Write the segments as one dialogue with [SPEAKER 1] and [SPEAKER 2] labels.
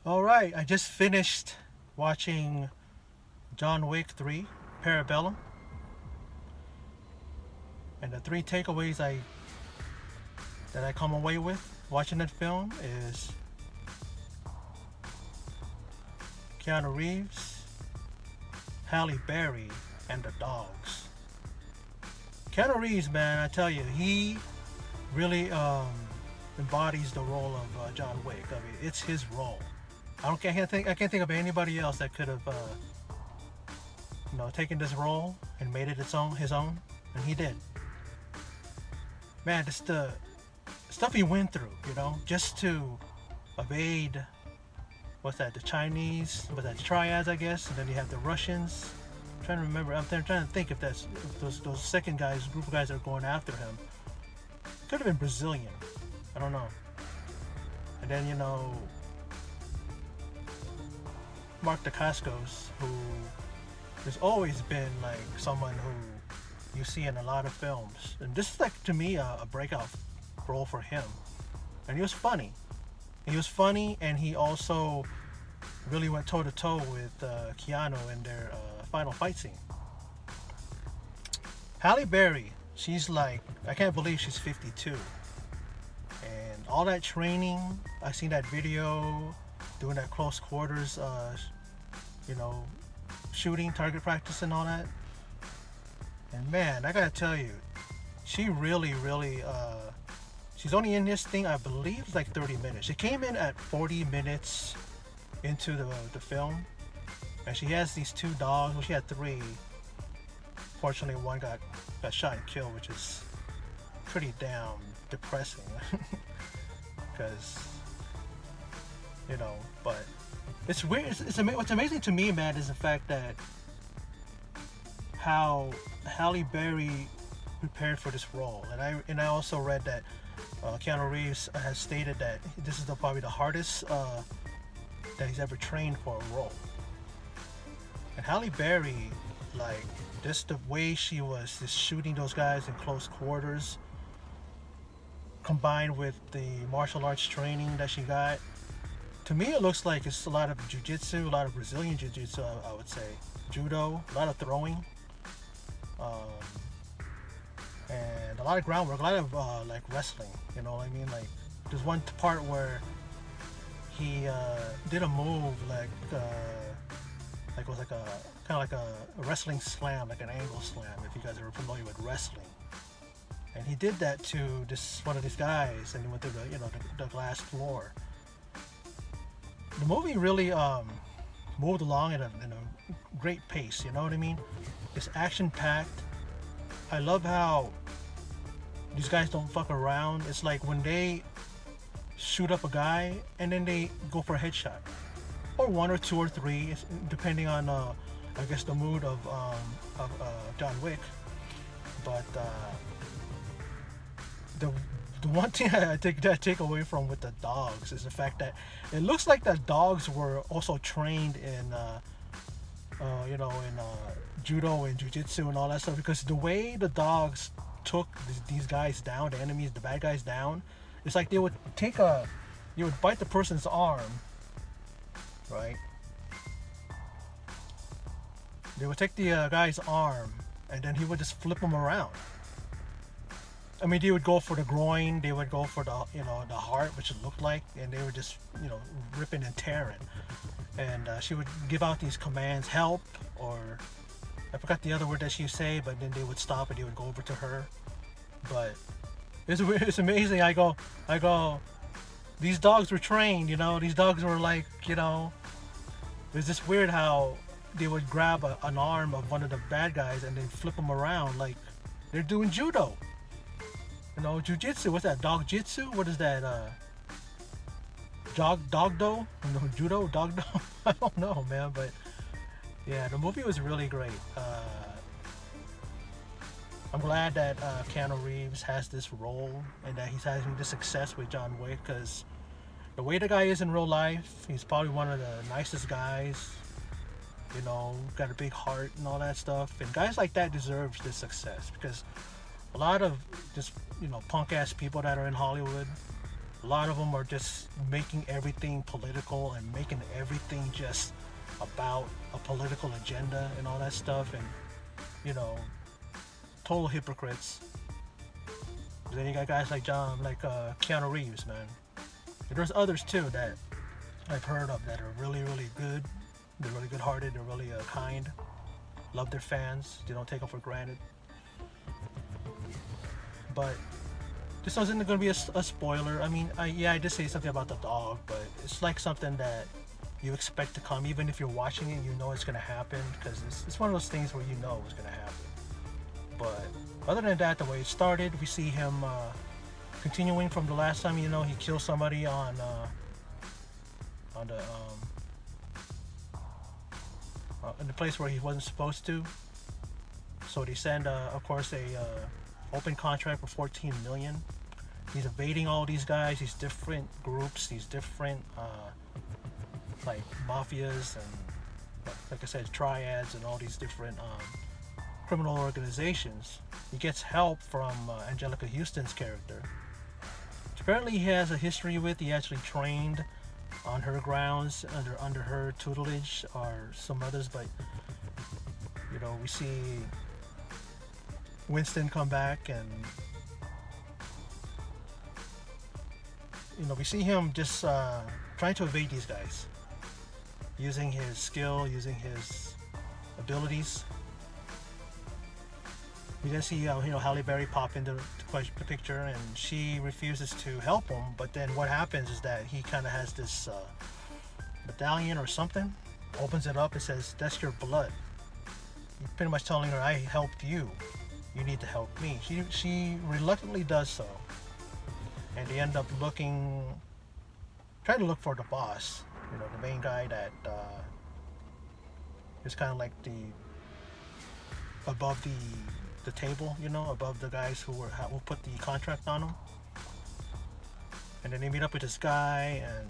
[SPEAKER 1] All right, I just finished watching John Wick 3, Parabellum, and the three takeaways I come away with watching that film is Keanu Reeves, Halle Berry, and the dogs. Keanu Reeves, man, I tell you, he really embodies the role of John Wick. I mean, it's his role. I can't think of anybody else that could have taken this role and made it his own, and he did. Man, just the stuff he went through, just to evade the Chinese, the triads, I guess, and then you have the Russians. I'm trying to remember. I'm trying to think if those second guys, group of guys that are going after him. Could have been Brazilian. I don't know. And then Mark Dacascos, who has always been like someone who you see in a lot of films, and this is like to me a breakout role for him. And he was funny. And he also really went toe to toe with Keanu in their final fight scene. Halle Berry, she's like, I can't believe she's 52. And all that training, I seen that video, doing that close quarters, shooting, target practice and all that. And man, I gotta tell you, she really, she's only in this thing, I believe, it's like 30 minutes. She came in at 40 minutes into the film. And she has these two dogs. Well, she had three. Fortunately, one got shot and killed, which is pretty damn depressing. Because, but it's weird. What's amazing to me, man, is the fact that how Halle Berry prepared for this role. And I also read that Keanu Reeves has stated that this is probably the hardest that he's ever trained for a role. And Halle Berry, like, just the way she was just shooting those guys in close quarters, combined with the martial arts training that she got, to me it looks like it's a lot of jiu-jitsu, a lot of Brazilian jiu-jitsu, I would say. Judo, a lot of throwing, and a lot of groundwork, a lot of like wrestling, you know what I mean? Like, there's one part where he did a move like it was like a kind of like a wrestling slam, like an angle slam, if you guys are familiar with wrestling. And he did that to one of these guys, and he went through the glass floor. The movie really moved along in a great pace, you know what I mean? It's action packed. I love how these guys don't fuck around. It's like when they shoot up a guy and then they go for a headshot, or one or two or three, depending on I guess the mood of John Wick. But the one thing I take away from with the dogs is the fact that it looks like the dogs were also trained in judo and jiu-jitsu and all that stuff, because the way the dogs took these guys down, the enemies, the bad guys down, it's like they would bite the person's arm, right? They would take the guy's arm, and then he would just flip him around. I mean, they would go for the groin, they would go for the heart, which it looked like, and they were just ripping and tearing. And she would give out these commands, help, or I forgot the other word that she would say, but then they would stop and they would go over to her. But it's amazing. I go, these dogs were trained, these dogs were like, it's just weird how they would grab an arm of one of the bad guys and then flip them around like they're doing judo. Jiu-jitsu, what's that? Dog jitsu? What is that? Dogdo? Judo? Dogdo? I don't know, man, but yeah, the movie was really great. I'm glad that Keanu Reeves has this role and that he's having this success with John Wick, because the way the guy is in real life, he's probably one of the nicest guys, got a big heart and all that stuff. And guys like that deserves this success, because a lot of just punk ass people that are in Hollywood, A lot of them are just making everything political and making everything just about a political agenda and all that stuff, and you know, total hypocrites. Then you got guys like Keanu Reeves, man. And there's others too that I've heard of that are really, really good. They're really good-hearted. They're really kind. Love their fans. They don't take them for granted. But this wasn't going to be a spoiler. I mean, I did say something about the dog, but it's like something that you expect to come. Even if you're watching it, you know it's going to happen, because it's one of those things where you know it's going to happen. But other than that, the way it started, we see him continuing from the last time. You know, he killed somebody on the in the place where he wasn't supposed to. So they send, of course, a open contract for 14 million. He's evading all these guys, these different groups, these different like mafias and, like I said, triads and all these different criminal organizations. He gets help from Angelica Houston's character. Apparently he has a history with, he actually trained on her grounds, under her tutelage, or some others, but you know, we see Winston come back, and you know, we see him just trying to evade these guys, using his skill, using his abilities. We then see Halle Berry pop into the picture, and she refuses to help him. But then what happens is that he kind of has this medallion or something, opens it up and says, "That's your blood." He's pretty much telling her, "I helped you. You need to help me." She reluctantly does so, and they end up trying to look for the boss. You know, the main guy that is kind of like above the table, you know, above the guys who put the contract on him. And then they meet up with this guy, and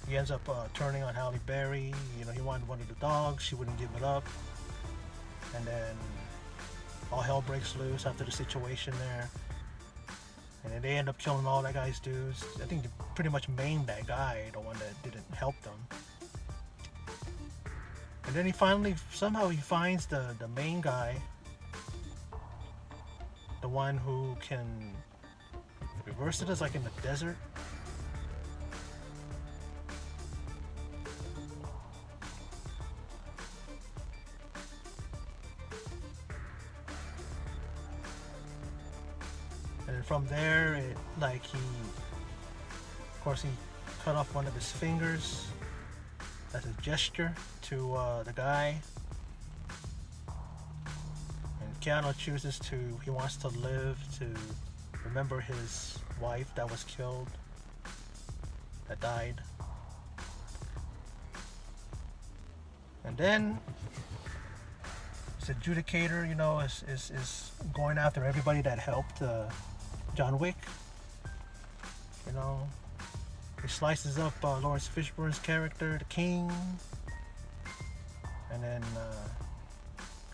[SPEAKER 1] he ends up turning on Halle Berry. You know, he wanted one of the dogs, she wouldn't give it up, and then all hell breaks loose after the situation there. And then they end up killing all that guy's dudes. I think they pretty much maimed that guy, the one that didn't help them. And then he somehow finds the main guy, the one who can reverse it, is like in the desert. And then from there, he cut off one of his fingers as a gesture to the guy. And Keanu he wants to live to remember his wife that was killed, that died. And then this adjudicator, you know, is going after everybody that helped John Wick. You know, he slices up Lawrence Fishburne's character, the King, and then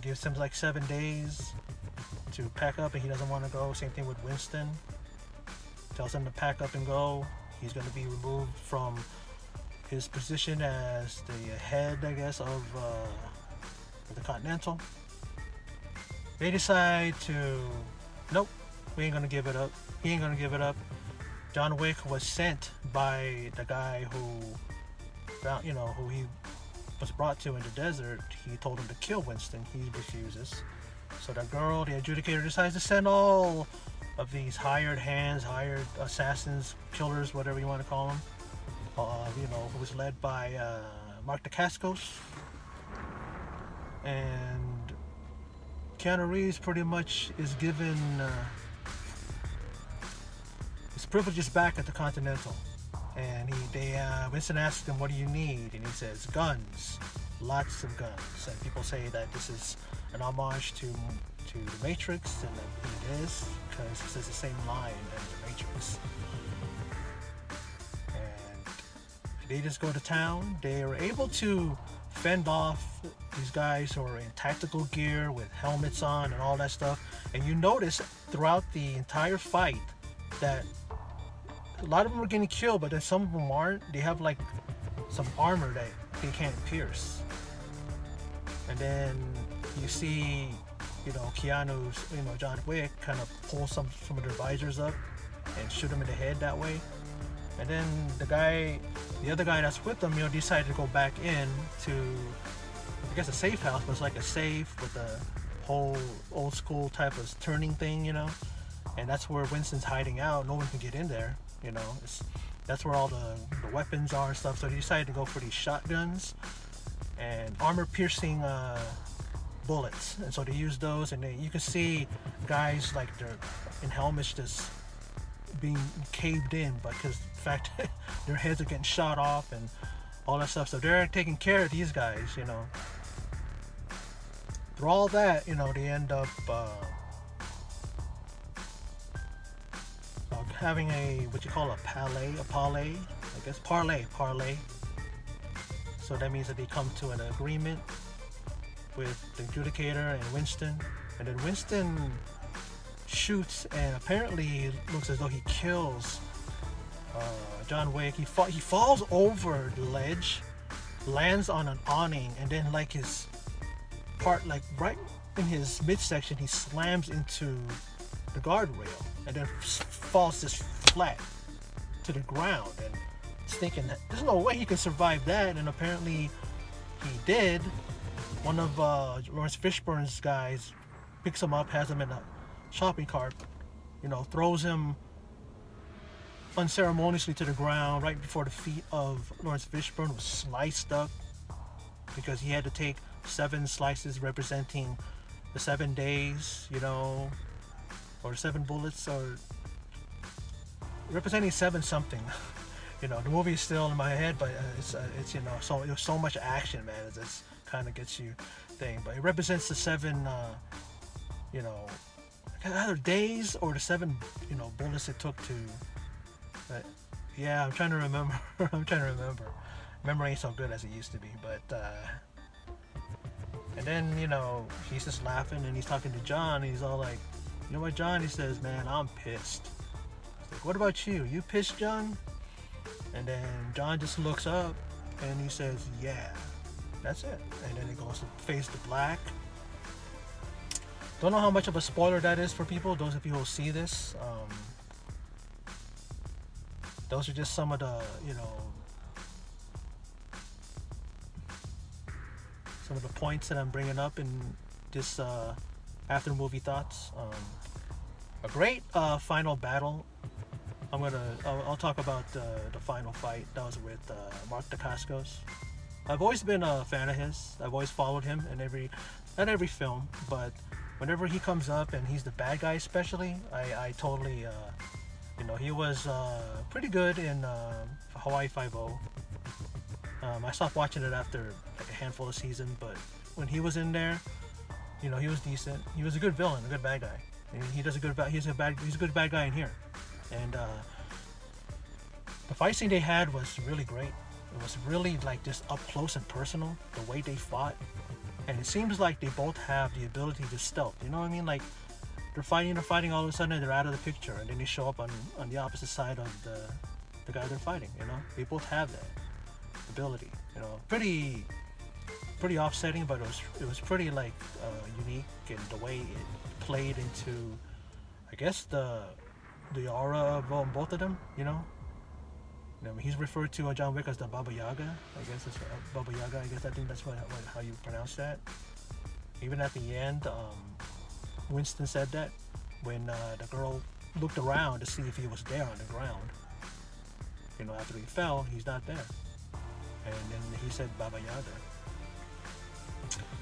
[SPEAKER 1] gives him like 7 days to pack up, and he doesn't want to go. Same thing with Winston. Tells him to pack up and go. He's going to be removed from his position as the head, I guess, of the Continental. They decide nope, we ain't going to give it up. He ain't going to give it up. John Wick was sent by the guy who he was brought to in the desert. He told him to kill Winston. He refuses. So the girl, the adjudicator, decides to send all of these hired hands, hired assassins, killers, whatever you want to call them, who was led by Mark Dacascos. And Keanu Reeves pretty much is given his privileges back at the Continental. And Winston asks him, "What do you need?" And he says, "Guns, lots of guns." And people say that this is an homage to the Matrix, and it is, because it says the same line as the Matrix. And they just go to town. They are able to fend off these guys who are in tactical gear with helmets on and all that stuff. And you notice throughout the entire fight that a lot of them are getting killed, but then some of them aren't. They have like some armor that they can't pierce. And then you see, Keanu's, John Wick kind of pull some of their visors up and shoot him in the head that way. And then the other guy that's with them, decided to go back in to, I guess, a safe house, but it's like a safe with a whole old school type of turning thing, and that's where Winston's hiding out. No one can get in there, that's where all the weapons are and stuff. So they decided to go for these shotguns and armor-piercing bullets, and so they use those. And you can see guys like they're in helmets just being caved in, but because the fact that their heads are getting shot off and all that stuff. So they're taking care of these guys, Through all that, they end up having what you call a parlay, I guess, parlay. So that means that they come to an agreement with the adjudicator and Winston, and then Winston shoots and apparently looks as though he kills John Wick. He falls over the ledge, lands on an awning, and then like his part, like right in his midsection, he slams into the guardrail and then falls just flat to the ground. And it's thinking that there's no way he can survive that, and apparently he did. One of Lawrence Fishburne's guys picks him up, has him in a shopping cart, throws him unceremoniously to the ground right before the feet of Lawrence Fishburne, was sliced up because he had to take 7 slices representing the 7 days, or 7 bullets, or representing 7 something. The movie is still in my head, but it's so it was so much action, man. It just kind of gets you thing. But it represents the 7, either days or the 7, bullets it took to. But yeah, I'm trying to remember. Memory ain't so good as it used to be, but. And then, he's just laughing and he's talking to John, and he's all like, "You know what, John?" He says, "Man, I'm pissed." He's like, "What about you? You pissed, John?" And then John just looks up and he says, "Yeah, that's it." And then it goes to fades to black. Don't know how much of a spoiler that is for people, those of you who see this. Those are just some of the, some of the points that I'm bringing up in this after movie thoughts. A great final battle. I'll talk about the final fight that was with Mark Dacascos. I've always been a fan of his. I've always followed him in not every film, but whenever he comes up and he's the bad guy, especially, I totally, he was pretty good in Hawaii Five-0. I stopped watching it after like a handful of seasons, but when he was in there, he was decent. He was a good villain, a good bad guy. And he's a good bad guy in here. And the fight scene they had was really great. It was really like just up close and personal, the way they fought. And it seems like they both have the ability to stealth. You know what I mean? Like they're fighting, all of a sudden they're out of the picture, and then they show up on the opposite side of the guy they're fighting. They both have that ability. Pretty offsetting, but it was pretty like unique in the way it played into, I guess, the aura of both of them. He's referred to John Wick as the Baba Yaga. I guess it's Baba Yaga. I think that's how you pronounce that. Even at the end, Winston said that when the girl looked around to see if he was there on the ground. After he fell, he's not there. And then he said Baba Yaga.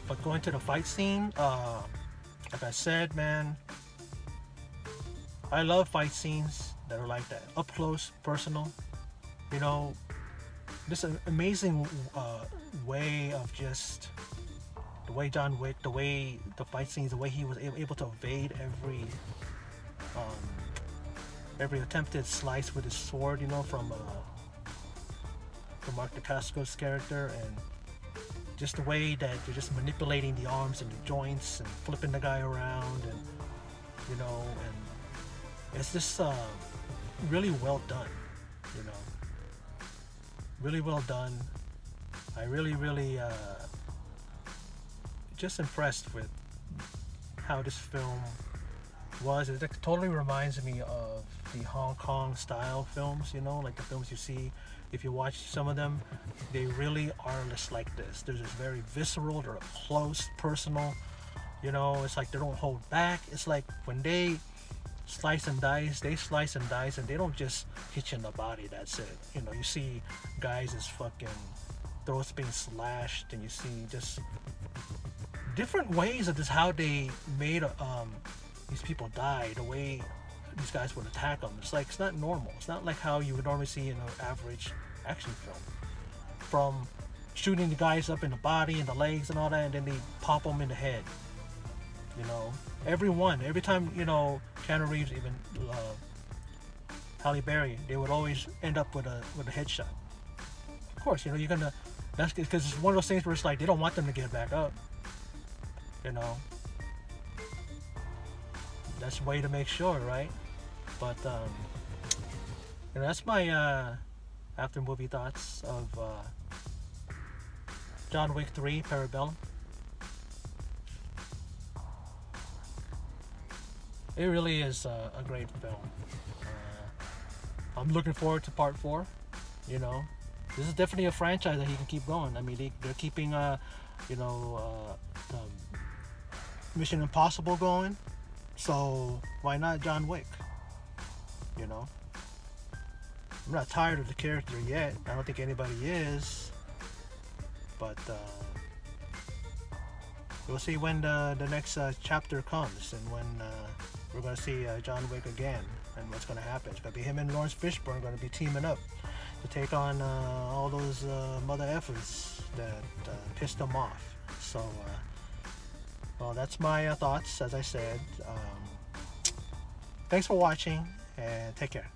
[SPEAKER 1] But going to the fight scene, like I said, man, I love fight scenes that are like that, up close, personal. This amazing way of just the way John Wick, the way the fight scenes, the way he was able to evade every attempted slice with his sword, from Mark Dacascos' character, and just the way that they're just manipulating the arms and the joints and flipping the guy around, and and it's just really well done. You know, really well done. I really just impressed with how this film was. It totally reminds me of the Hong Kong style films, you know, like the films you see. If you watch some of them, they really are just like this. They're just very visceral, they're close, personal, you know. It's like they don't hold back. It's like when they slice and dice, they slice and dice, and they don't just hit you in the body, that's it. You know, you see guys' fucking throats being slashed, and you see just different ways of this, how they made these people die, the way these guys would attack them. It's like, it's not normal. It's not like how you would normally see in an average action film. From shooting the guys up in the body and the legs and all that, and then they pop them in the head. You know, every time, you know, Keanu Reeves, even Halle Berry, they would always end up with a headshot. Of course, you know, that's because it's one of those things where it's like they don't want them to get back up. You know, that's a way to make sure, right? But you know, that's my after movie thoughts of John Wick 3 Parabellum. It really is a great film. I'm looking forward to part 4. You know, this is definitely a franchise that he can keep going. I mean, they're keeping you know, Mission Impossible going, so why not John Wick? You know, I'm not tired of the character yet. I don't think anybody is, but we'll see when the next chapter comes, and when we're gonna see John Wick again, and what's gonna happen. It's gonna be him and Lawrence Fishburne gonna be teaming up to take on all those mother effers that pissed them off. So well, that's my thoughts. As I said, thanks for watching, and take care.